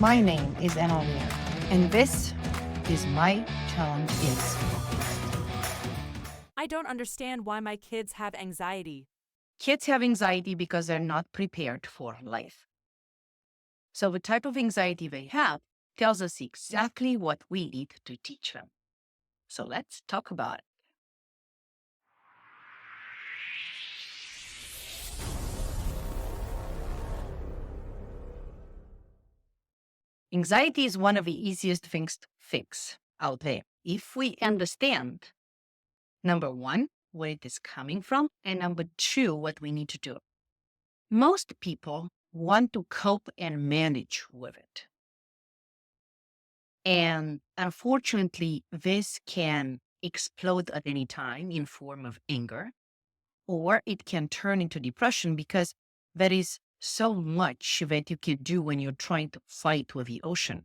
My name is Anna, and this is My Challenge Is. I don't understand why my kids have anxiety. Kids have anxiety because they're not prepared for life. So the type of anxiety they have tells us exactly what we need to teach them. So let's talk about it. Anxiety is one of the easiest things to fix out there. If we understand, number one, where it is coming from, and number two, what we need to do. Most people want to cope and manage with it. And unfortunately, this can explode at any time in form of anger, or it can turn into depression because there is so much that you can do when you're trying to fight with the ocean.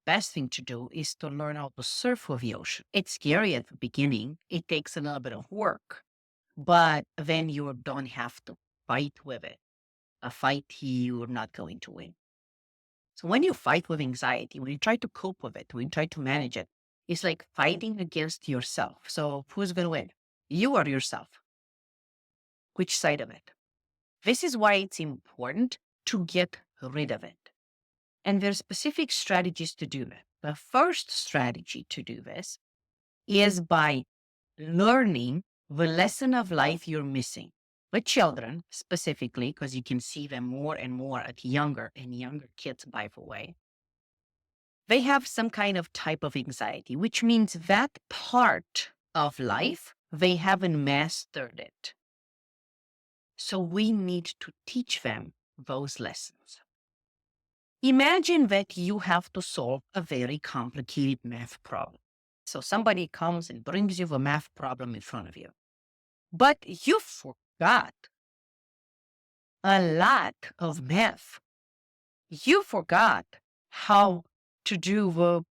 Best thing to do is to learn how to surf with the ocean. It's scary at the beginning. It takes a little bit of work, but then you don't have to fight with it. A fight you're not going to win. So when you fight with anxiety, when you try to cope with it, when you try to manage it, it's like fighting against yourself. So who's going to win? You or yourself? Which side of it? This is why it's important to get rid of it. And there are specific strategies to do that. The first strategy to do this is by learning the lesson of life you're missing. With children, specifically, because you can see them more and more at younger and younger kids, by the way, they have some kind of type of anxiety, which means that part of life, they haven't mastered it. So we need to teach them those lessons. Imagine that you have to solve a very complicated math problem. So somebody comes and brings you a math problem in front of you, but you forgot a lot of math. You forgot how to do the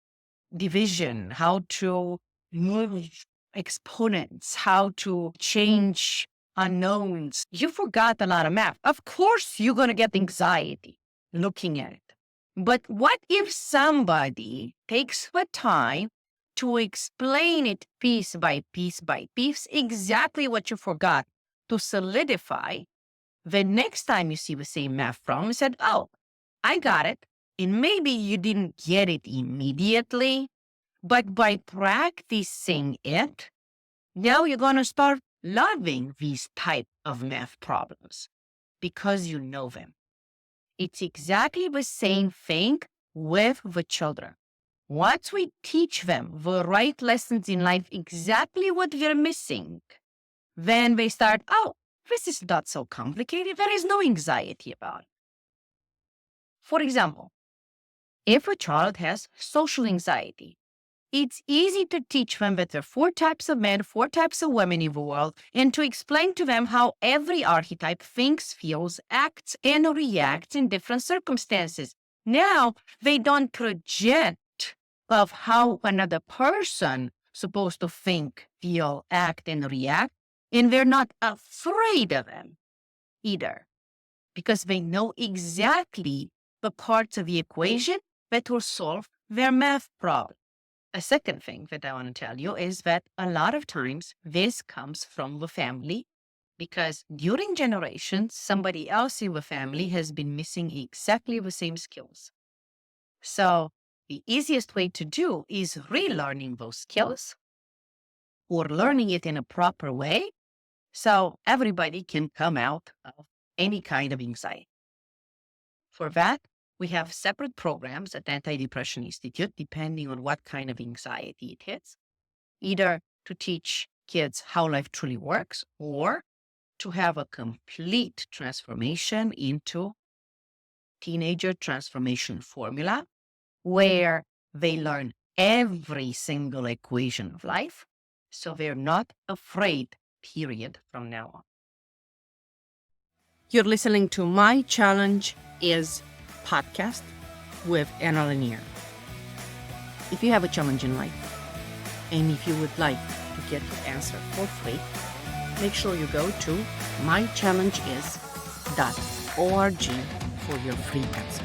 division, how to move exponents, how to change unknowns. You forgot a lot of math. Of course, you're going to get anxiety looking at it. But what if somebody takes the time to explain it piece by piece by piece, exactly what you forgot, to solidify the next time you see the same math problem, said, oh, I got it. And maybe you didn't get it immediately, but by practicing it, now you're going to start loving these type of math problems because you know them. It's exactly the same thing with the children. Once we teach them the right lessons in life, exactly what they're missing, then they start, oh, this is not so complicated. There is no anxiety about it. For example, if a child has social anxiety, it's easy to teach them that there are 4 types of men, 4 types of women in the world, and to explain to them how every archetype thinks, feels, acts, and reacts in different circumstances. Now, they don't project of how another person supposed to think, feel, act, and react, and they're not afraid of them either, because they know exactly the parts of the equation that will solve their math problem. A second thing that I want to tell you is that a lot of times this comes from the family because during generations, somebody else in the family has been missing exactly the same skills. So the easiest way to do is relearning those skills or learning it in a proper way so everybody can come out of any kind of anxiety. For that, we have separate programs at Anti-Depression Institute, depending on what kind of anxiety it hits, either to teach kids how life truly works or to have a complete transformation into teenager transformation formula, where they learn every single equation of life, so they're not afraid, period, from now on. You're listening to My Challenge Is podcast with Anna Lanier. If you have a challenge in life, and if you would like to get the answer for free, make sure you go to mychallengeis.org for your free answer.